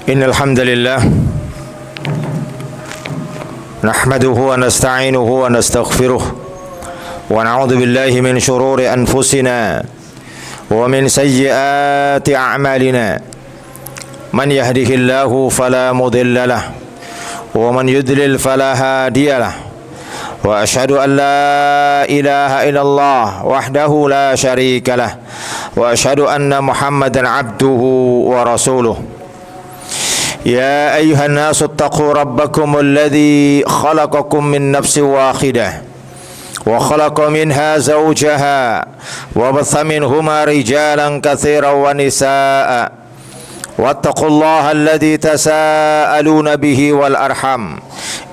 Innal hamdalillah nahmaduhu wa nasta'inuhu wa nastaghfiruh wa na'udzu billahi min shururi anfusina wa min sayyiati a'malina. Man yahdihillahu fala mudilla lahu wa man yudlil fala hadiya lahu. Wa asyhadu an la ilaha illallah wahdahu la syarika lah wa asyhadu anna Muhammadan abduhu wa rasuluh. Ya ayyuhan nasu ittaqu rabbakum alladhi khalaqakum min nafsin wahidah wa khalaqa minha zawjaha wa batha minhuma rijalan katsiran wa nisaa'a wattaqullaha alladhi tasaaluna bihi wal arham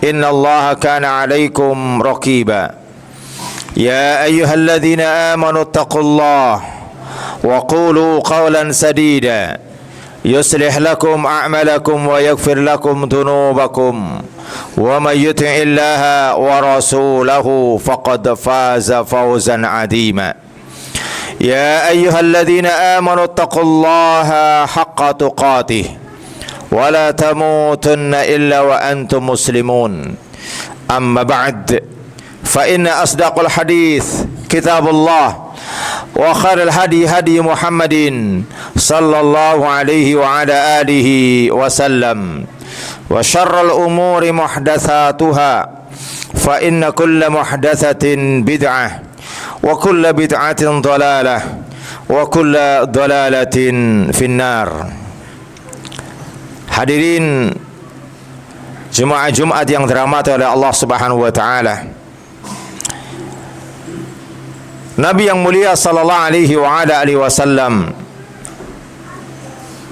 innallaha kana 'alaikum raqiba. Ya ayyuhalladzina amanu ittaqullaha wa qulu qawlan sadida yuslih lakum a'malakum wa yaghfir lakum dhunubakum wa may yuti'illaha wa rasulahu faqad faza fawzan 'azima. Ya ayyuhalladzina amanu ittaqullaha haqqa tuqatih wa la tamutunna illa wa antum muslimun. Amma ba'd, fa inna asdaqal hadits kitabullah wa khairul hadi hadi Muhammadin sallallahu alaihi wa ala alihi wa sallam wa syarrul umuri muhdatsatuha fa inna kulla muhdatsatin bid'ah wa kulla bid'atin dhalalah wa kulla dhalalatin finnar. Hadirin jemaah Jumat yang dirahmati oleh Allah Subhanahu wa taala, Nabi yang mulia sallallahu alaihi wa ala alihi wasallam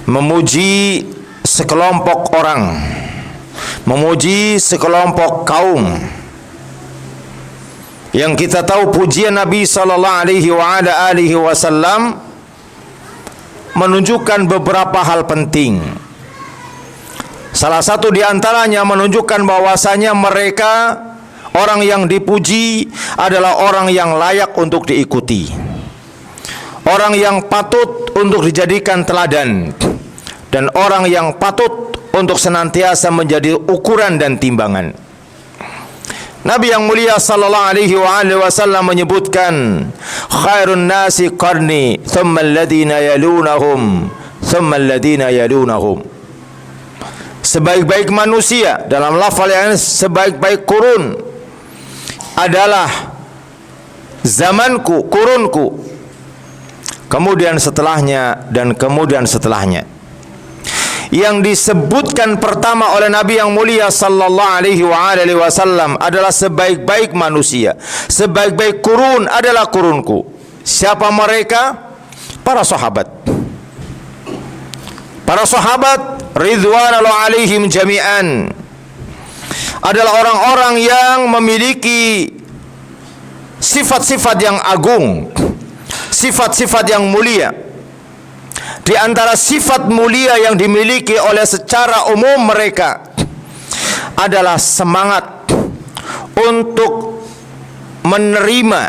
memuji sekelompok orang, memuji sekelompok kaum yang kita tahu pujian Nabi sallallahu alaihi wa ala alihi wasallam menunjukkan beberapa hal penting. Salah satu di antaranya menunjukkan bahwasanya mereka orang yang dipuji adalah orang yang layak untuk diikuti, orang yang patut untuk dijadikan teladan, dan orang yang patut untuk senantiasa menjadi ukuran dan timbangan. Nabi yang mulia sallallahu alaihi wasallam menyebutkan, khairun nasi qarni thumma alladhina yalunahum thumma alladhina yalunahum. Sebaik-baik manusia, dalam lafal yang sebaik-baik kurun adalah zamanku, kurunku, kemudian setelahnya, dan kemudian setelahnya. Yang disebutkan pertama oleh Nabi yang mulia sallallahu alaihi wasallam adalah sebaik-baik manusia, sebaik-baik kurun adalah kurunku. Siapa mereka? Para sahabat. Para sahabat ridwanullah alaihim jami'an adalah orang-orang yang memiliki sifat-sifat yang agung, sifat-sifat yang mulia. Di antara sifat mulia yang dimiliki oleh secara umum mereka adalah semangat untuk menerima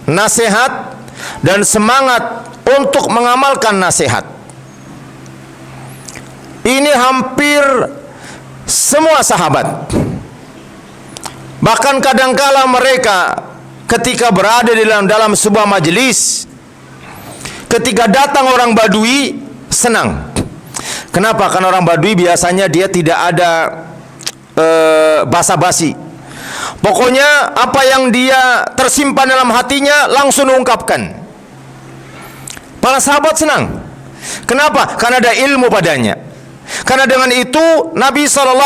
nasihat dan semangat untuk mengamalkan nasihat. Ini hampir semua sahabat. Bahkan kadangkala mereka ketika berada di dalam sebuah majelis, ketika datang orang Badui, senang. Kenapa? Karena orang Badui biasanya dia tidak ada basa-basi. Pokoknya apa yang dia tersimpan dalam hatinya langsung ungkapkan. Para sahabat senang. Kenapa? Karena ada ilmu padanya. Karena dengan itu Nabi SAW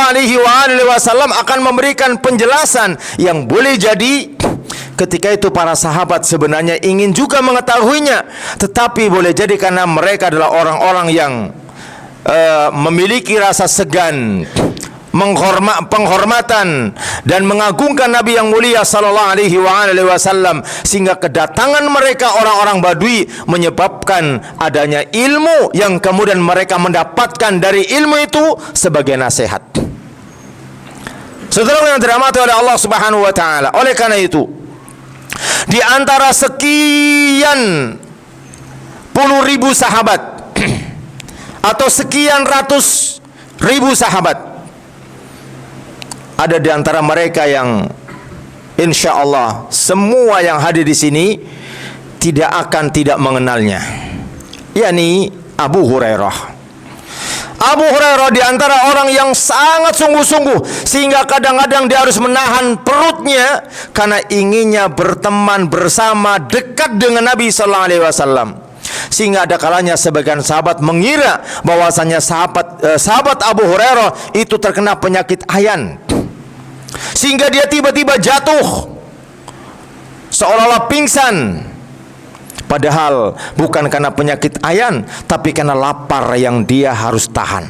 akan memberikan penjelasan yang boleh jadi ketika itu para sahabat sebenarnya ingin juga mengetahuinya, tetapi boleh jadi karena mereka adalah orang-orang yang memiliki rasa segan, penghormatan dan mengagungkan Nabi yang mulia sallallahu alaihi wasallam, sehingga kedatangan mereka orang-orang Badui menyebabkan adanya ilmu yang kemudian mereka mendapatkan dari ilmu itu sebagai nasihat. Saudara yang dirahmati oleh Allah Subhanahu wa taala, oleh karena itu di antara sekian puluh ribu sahabat atau sekian ratus ribu sahabat. Ada di antara mereka yang insya Allah semua yang hadir di sini tidak akan tidak mengenalnya, yakni Abu Hurairah. Abu Hurairah di antara orang yang sangat sungguh-sungguh sehingga kadang-kadang dia harus menahan perutnya karena inginnya berteman bersama dekat dengan Nabi sallallahu alaihi wasallam. Sehingga ada kalanya sebagian sahabat mengira bahwasanya sahabat Abu Hurairah itu terkena penyakit ayan, sehingga dia tiba-tiba jatuh seolah-olah pingsan. Padahal bukan karena penyakit ayan, tapi karena lapar yang dia harus tahan.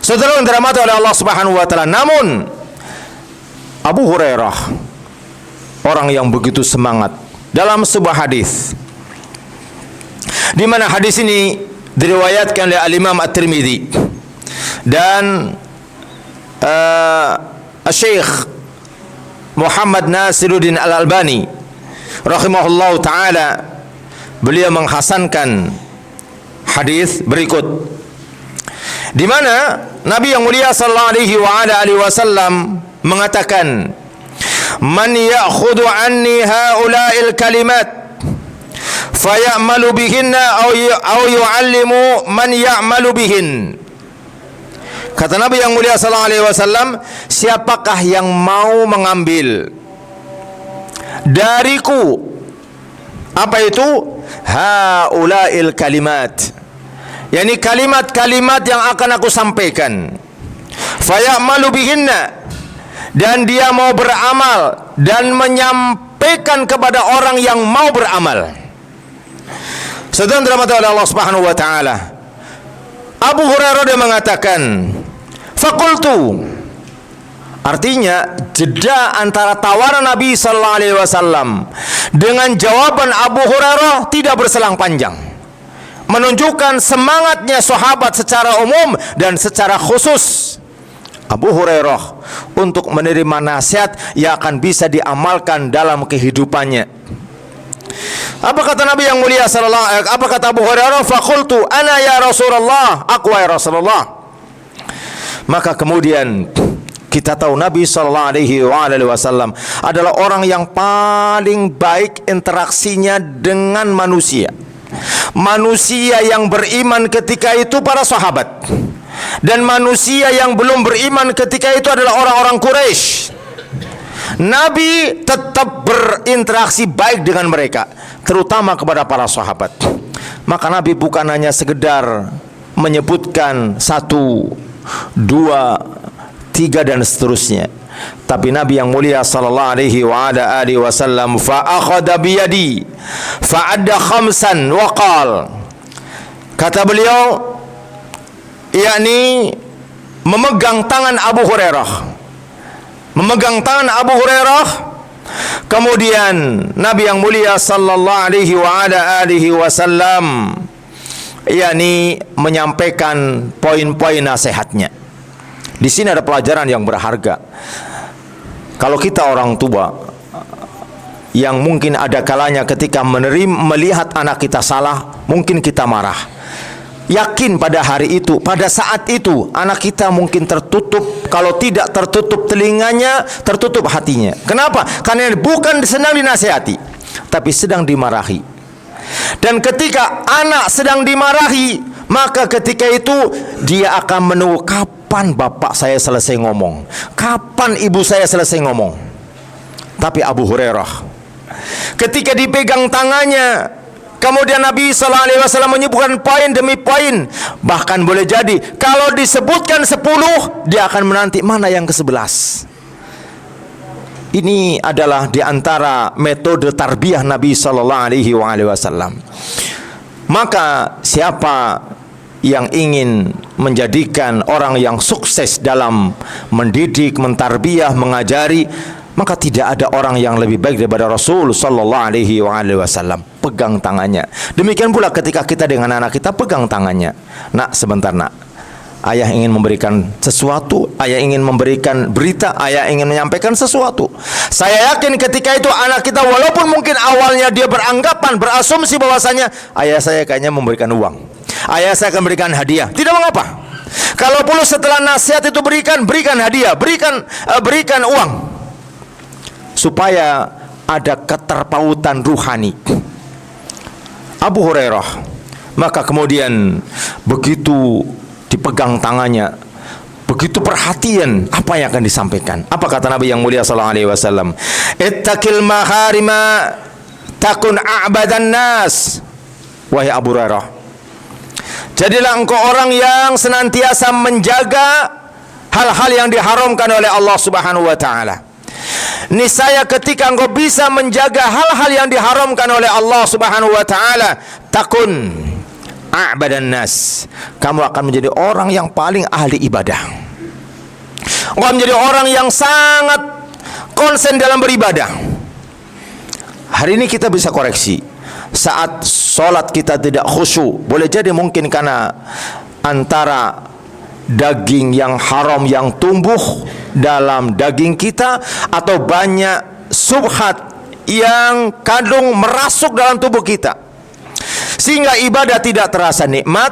Saudara yang dirahmati oleh Allah Subhanahu wa taala, namun Abu Hurairah orang yang begitu semangat dalam sebuah hadis, di mana hadis ini diriwayatkan oleh Al-Imam At-Tirmidzi dan Syekh Muhammad Nasiruddin Al-Albani rahimahullahu taala, beliau menghasankan hadis berikut, di mana Nabi yang mulia sallallahu alaihi wasallam mengatakan, "Man ya'khudhu anni haula'il kalimat fayamalu bihinna aw yu'allimu man ya'malu bihin." Kata Nabi yang mulia sallallahu alaihi wasallam, siapakah yang mau mengambil dariku apa itu haula'il kalimat, yakni kalimat-kalimat yang akan aku sampaikan, fayamalu bihinna, dan dia mau beramal dan menyampaikan kepada orang yang mau beramal. Saudara dirahmati oleh Allah Subhanahu wa taala, Abu Hurairah dia mengatakan, faqultu, artinya jeda antara tawaran Nabi sallallahu alaihi wasallam dengan jawaban Abu Hurairah tidak berselang panjang, menunjukkan semangatnya sahabat secara umum dan secara khusus Abu Hurairah untuk menerima nasihat yang akan bisa diamalkan dalam kehidupannya. Apa kata Nabi yang mulia apa kata Abu Hurairah? Faqultu ana ya Rasulullah, aku ya Rasulullah. Maka kemudian kita tahu Nabi sallallahu alaihi wasallam adalah orang yang paling baik interaksinya dengan manusia. Manusia yang beriman ketika itu para sahabat, dan manusia yang belum beriman ketika itu adalah orang-orang Quraisy. Nabi tetap berinteraksi baik dengan mereka, terutama kepada para sahabat. Maka Nabi bukan hanya sekedar menyebutkan 1, 2, 3 dan seterusnya, tapi Nabi yang mulia sallallahu alaihi wasallam fa akhadha bi yadi fa adda khamsan wa qala, kata beliau, yakni memegang tangan Abu Hurairah, kemudian Nabi yang mulia sallallahu alaihi wasallam yakni menyampaikan poin-poin nasihatnya. Di sini ada pelajaran yang berharga. Kalau kita orang tua yang mungkin ada kalanya ketika melihat anak kita salah, mungkin kita marah. Yakin pada hari itu, pada saat itu anak kita mungkin tertutup, kalau tidak tertutup telinganya, tertutup hatinya. Kenapa? Karena bukan sedang dinasihati, tapi sedang dimarahi. Dan ketika anak sedang dimarahi, maka ketika itu dia akan menunggu kapan bapak saya selesai ngomong, kapan ibu saya selesai ngomong. Tapi Abu Hurairah ketika dipegang tangannya, kemudian Nabi sallallahu alaihi wasallam menyebutkan poin demi poin, bahkan boleh jadi kalau disebutkan 10, dia akan menanti mana yang ke-11. Ini adalah di antara metode tarbiyah Nabi sallallahu alaihi wasallam. Maka siapa yang ingin menjadikan orang yang sukses dalam mendidik, mentarbiyah, mengajari, maka tidak ada orang yang lebih baik daripada Rasul sallallahu alaihi wasallam. Pegang tangannya. Demikian pula ketika kita dengan anak kita, pegang tangannya. Nak, sebentar nak. Ayah ingin memberikan sesuatu, ayah ingin memberikan berita, ayah ingin menyampaikan sesuatu. Saya yakin ketika itu anak kita, walaupun mungkin awalnya dia beranggapan, berasumsi bahwasanya ayah saya kayaknya memberikan uang, ayah saya akan berikan hadiah. Tidak mengapa. Kalau perlu setelah nasihat itu berikan hadiah, berikan uang, supaya ada keterpautan ruhani. Abu Hurairah, maka kemudian begitu dipegang tangannya, begitu perhatian apa yang akan disampaikan. Apa kata Nabi yang mulia sallallahu alaihi wasallam? Ittaqil maharima takun a'badan nas. Wahai Abu Hurairah, jadilah engkau orang yang senantiasa menjaga hal-hal yang diharamkan oleh Allah Subhanahu wa taala. Niscaya ketika engkau bisa menjaga hal-hal yang diharamkan oleh Allah Subhanahu wa taala, takun a'badan nas, kamu akan menjadi orang yang paling ahli ibadah. Engkau menjadi orang yang sangat konsen dalam beribadah. Hari ini kita bisa koreksi. Saat sholat kita tidak khusyuk, boleh jadi mungkin karena antara daging yang haram yang tumbuh dalam daging kita, atau banyak subhat yang kandung merasuk dalam tubuh kita, sehingga ibadah tidak terasa nikmat,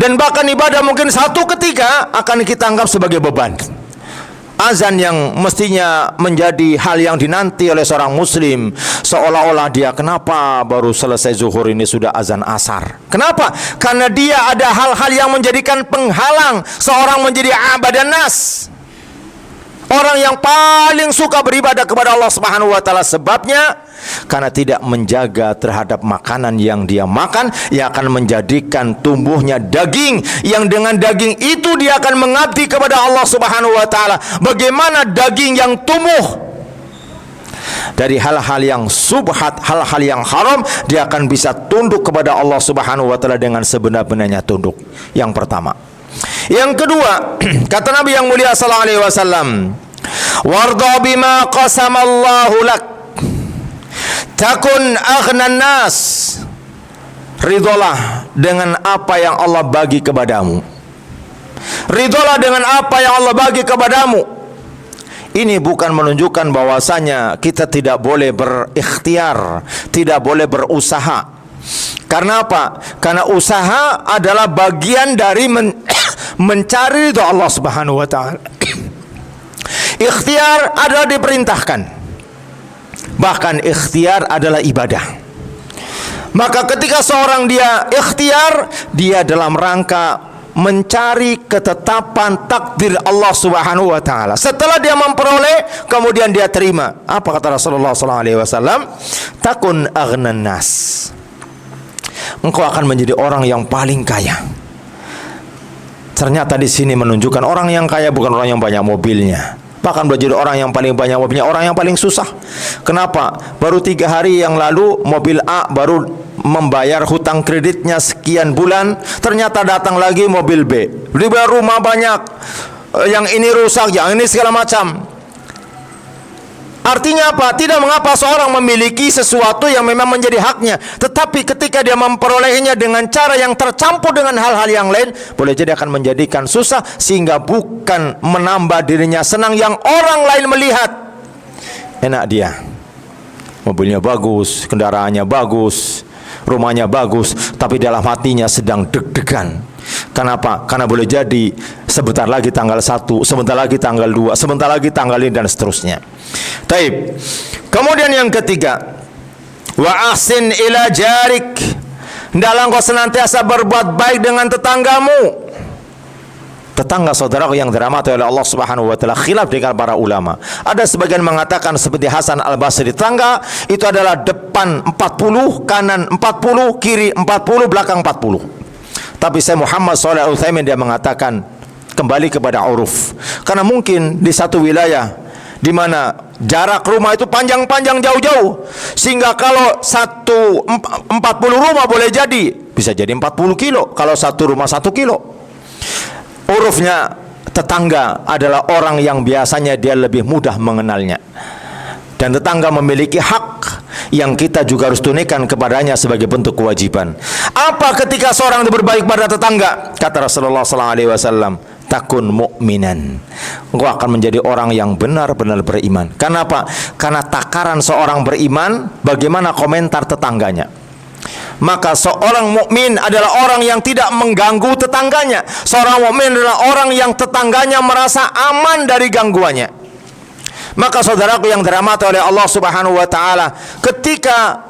dan bahkan ibadah mungkin satu ketika akan kita anggap sebagai beban. Azan yang mestinya menjadi hal yang dinanti oleh seorang muslim, seolah-olah dia, kenapa baru selesai zuhur ini sudah azan asar? Kenapa? Karena dia ada hal-hal yang menjadikan penghalang seorang menjadi abadan nas, orang yang paling suka beribadah kepada Allah Subhanahu wa taala. Sebabnya karena tidak menjaga terhadap makanan yang dia makan, yang akan menjadikan tumbuhnya daging, yang dengan daging itu dia akan mengabdi kepada Allah Subhanahu wa taala. Bagaimana daging yang tumbuh dari hal-hal yang subhat, hal-hal yang haram, dia akan bisa tunduk kepada Allah Subhanahu wa taala dengan sebenar-benarnya tunduk. Yang pertama. Yang kedua, kata Nabi yang mulia sallallahu alaihi wasallam, warda bima qasamallahu lak takun aghnan nas. Ridholah dengan apa yang Allah bagi kepadamu. Ridholah dengan apa yang Allah bagi kepadamu. Ini bukan menunjukkan bahwasanya kita tidak boleh berikhtiar, tidak boleh berusaha. Karena apa? Karena usaha adalah bagian dari mencari ridho Allah Subhanahu wa taala. Ikhtiar adalah diperintahkan. Bahkan ikhtiar adalah ibadah. Maka ketika seorang dia ikhtiar, dia dalam rangka mencari ketetapan takdir Allah Subhanahu wa taala. Setelah dia memperoleh, kemudian dia terima. Apa kata Rasulullah sallallahu alaihi wasallam? Takun aghnan nas. Engkau akan menjadi orang yang paling kaya. Ternyata di sini menunjukkan orang yang kaya bukan orang yang banyak mobilnya. Bahkan menjadi orang yang paling banyak mobilnya, orang yang paling susah. Kenapa? Baru 3 hari yang lalu mobil A baru membayar hutang kreditnya sekian bulan, ternyata datang lagi mobil B. Beli rumah banyak, yang ini rusak, yang ini segala macam. Artinya apa? Tidak mengapa seorang memiliki sesuatu yang memang menjadi haknya, tetapi ketika dia memperolehnya dengan cara yang tercampur dengan hal-hal yang lain, boleh jadi akan menjadikan susah, sehingga bukan menambah dirinya senang yang orang lain melihat enak dia. Mobilnya bagus, kendaraannya bagus, rumahnya bagus, tapi dalam hatinya sedang deg-degan. Kenapa? Karena boleh jadi sebentar lagi tanggal 1, sebentar lagi tanggal 2, sebentar lagi tanggal ini, dan seterusnya. Taib. Kemudian yang ketiga, wa ahsin ila jarik. Hendaklah engkau senantiasa berbuat baik dengan tetanggamu. Tetangga saudaraku yang dirahmati oleh Allah Subhanahu wa taala, khilaf dengan para ulama. Ada sebagian mengatakan seperti Hasan Al-Basri, tetangga itu adalah depan 40, kanan 40, kiri 40, belakang 40. Tapi saya Muhammad Shalih Al-Utsaimin dia mengatakan kembali kepada uruf. Karena mungkin di satu wilayah di mana jarak rumah itu panjang-panjang jauh-jauh, sehingga kalau 40 rumah boleh jadi bisa jadi 40 kilo kalau satu rumah 1 kilo. Urufnya tetangga adalah orang yang biasanya dia lebih mudah mengenalnya, dan tetangga memiliki hak yang kita juga harus tunaikan kepadanya sebagai bentuk kewajiban. Apa ketika seorang itu berbaik pada tetangga? Kata Rasulullah SAW, takun mu'minan. Engkau akan menjadi orang yang benar-benar beriman. Kenapa? Karena takaran seorang beriman, bagaimana komentar tetangganya. Maka seorang mukmin adalah orang yang tidak mengganggu tetangganya. Seorang mukmin adalah orang yang tetangganya merasa aman dari gangguannya. Maka saudaraku yang dirahmati oleh Allah Subhanahu wa taala, ketika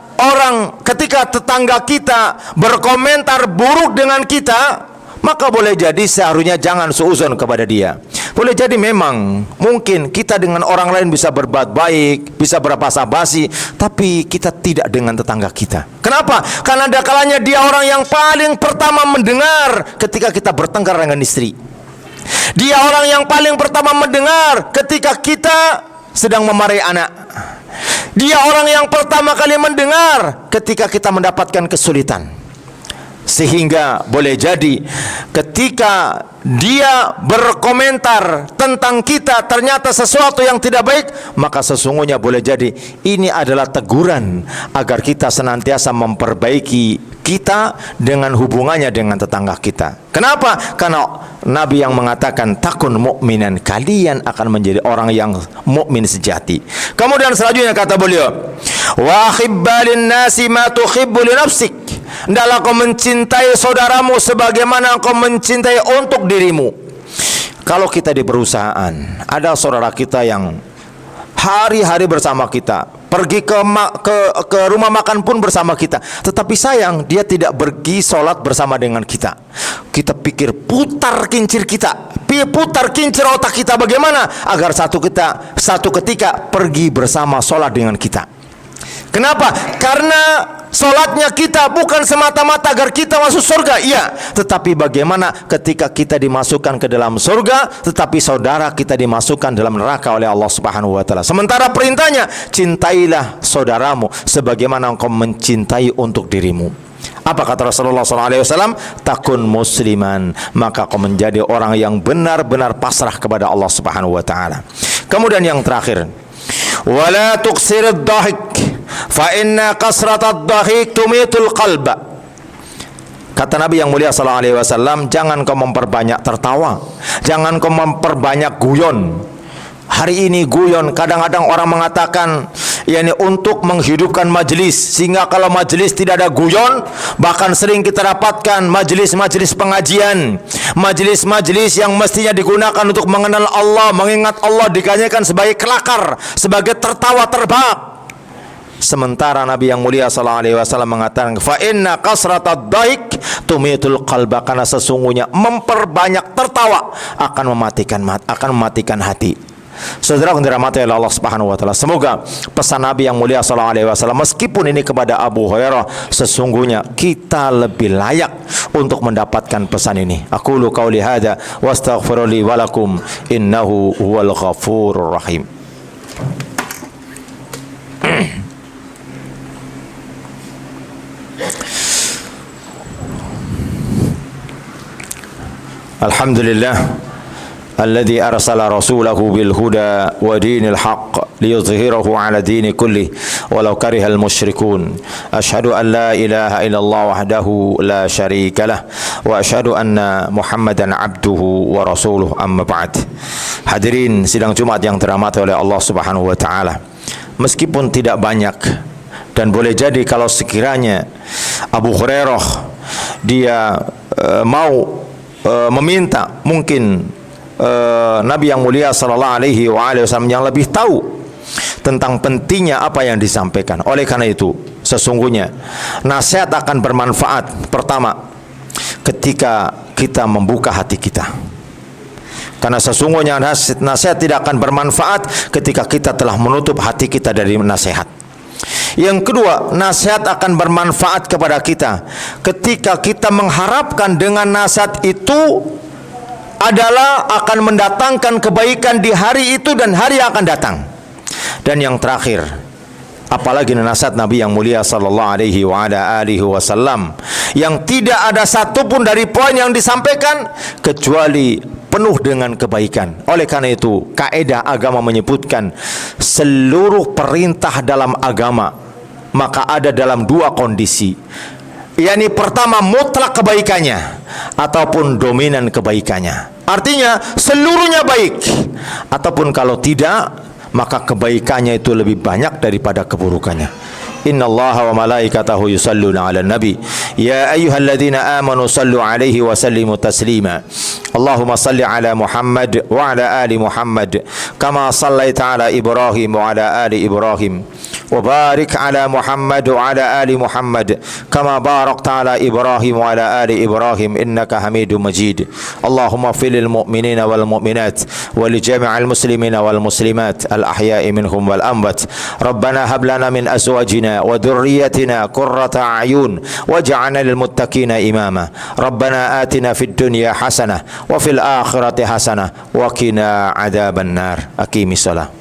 tetangga kita berkomentar buruk dengan kita, maka boleh jadi seharusnya jangan suuzon kepada dia. Boleh jadi memang mungkin kita dengan orang lain bisa berbuat baik, bisa berbahasa basi, tapi kita tidak dengan tetangga kita. Kenapa? Karena ada kalanya dia orang yang paling pertama mendengar ketika kita bertengkar dengan istri. Dia orang yang paling pertama mendengar ketika kita sedang memarahi anak. Dia orang yang pertama kali mendengar ketika kita mendapatkan kesulitan. Sehingga boleh jadi ketika dia berkomentar tentang kita ternyata sesuatu yang tidak baik, maka sesungguhnya boleh jadi ini adalah teguran agar kita senantiasa memperbaiki kita dengan hubungannya dengan tetangga kita. Kenapa? Karena Nabi yang mengatakan takun mukminan, kalian akan menjadi orang yang mukmin sejati. Kemudian selanjutnya kata beliau, wa khibbalin nasi ma tuhibbu li nafsik. Hendaklah kau mencintai saudaramu sebagaimana kau mencintai untuk dirimu. Kalau kita di perusahaan, ada saudara kita yang hari-hari bersama kita, pergi ke rumah makan pun bersama kita, tetapi sayang dia tidak pergi sholat bersama dengan kita. Kita pikir putar kincir otak kita bagaimana agar satu ketika pergi bersama sholat dengan kita. Kenapa? Karena sholatnya kita bukan semata-mata agar kita masuk surga, iya, tetapi bagaimana ketika kita dimasukkan ke dalam surga, tetapi saudara kita dimasukkan dalam neraka oleh Allah Subhanahu wa taala. Sementara perintahnya, cintailah saudaramu sebagaimana engkau mencintai untuk dirimu. Apa kata Rasulullah SAW? Takun musliman, maka kau menjadi orang yang benar-benar pasrah kepada Allah Subhanahu wa taala. Kemudian yang terakhir, wala tuqsirid dhahik fa inna kasratad dhahik tumitul qalba. Kata Nabi yang mulia sallallahu alaihi wasallam, jangan kau memperbanyak tertawa, jangan kau memperbanyak guyon. Hari ini guyon, kadang-kadang orang mengatakan yakni untuk menghidupkan majelis, sehingga kalau majelis tidak ada guyon, bahkan sering kita dapatkan majelis-majelis pengajian, majelis-majelis yang mestinya digunakan untuk mengenal Allah, mengingat Allah, diganyakan sebagai kelakar, sebagai tertawa terbahak. Sementara Nabi yang mulia sallallahu alaihi wasallam mengatakan, fa inna kasratad dhaik tumitul qalba, karena sesungguhnya memperbanyak tertawa akan mematikan hati. Saudara yang dirahmati oleh Allah Subhanahu wa taala, semoga pesan Nabi yang mulia sallallahu alaihi wasallam meskipun ini kepada Abu Hurairah, sesungguhnya kita lebih layak untuk mendapatkan pesan ini. Aqulu qauli hadza wastaghfiru li wa lakum innahu huwal ghafurur rahim. Alhamdulillah alladzi arsala rasulahu bil huda wa dinil haqq liyuzhirahu ala dini kulli walau karihal musyrikun. Asyhadu an la ilaha illallah wahdahu la syarika lah wa asyhadu anna Muhammadan abduhu wa rasuluh, amma ba'd. Hadirin sidang Jumat yang dirahmati oleh Allah Subhanahu wa taala, meskipun tidak banyak, dan boleh jadi kalau sekiranya Abu Hurairah dia mau meminta, mungkin Nabi yang mulia sallallahu alaihi wasallam yang lebih tahu tentang pentingnya apa yang disampaikan. Oleh karena itu, sesungguhnya nasihat akan bermanfaat pertama ketika kita membuka hati kita. Karena sesungguhnya nasihat tidak akan bermanfaat ketika kita telah menutup hati kita dari nasihat. Yang kedua, nasihat akan bermanfaat kepada kita ketika kita mengharapkan dengan nasihat itu adalah akan mendatangkan kebaikan di hari itu dan hari yang akan datang. Dan yang terakhir, apalagi nasihat Nabi yang mulia sallallahu alaihi wasallam yang tidak ada satupun dari poin yang disampaikan kecuali penuh dengan kebaikan. Oleh karena itu, kaidah agama menyebutkan seluruh perintah dalam agama maka ada dalam dua kondisi, yakni pertama mutlak kebaikannya ataupun dominan kebaikannya. Artinya seluruhnya baik, ataupun kalau tidak maka kebaikannya itu lebih banyak daripada keburukannya. إن الله وملائكته يصلون على النبي يا أيها الذين آمنوا صلوا عليه وسلموا تسليما اللهم صل على محمد وعلى آل محمد كما صليت على إبراهيم وعلى آل إبراهيم وبارك على محمد وعلى آل محمد كما باركت على إبراهيم وعلى آل إبراهيم إنك حميد مجيد اللهم اغفر للمؤمنين والمؤمنات ولجميع المسلمين والمسلمات الأحياء منهم والأموات ربنا هب لنا من أزواجنا وذريتنا قرة أعين واجعلنا للمتقين إماما ربنا آتنا في الدنيا حسنة وفي الآخرة حسنة وقنا عذاب النار أقيم الصلاة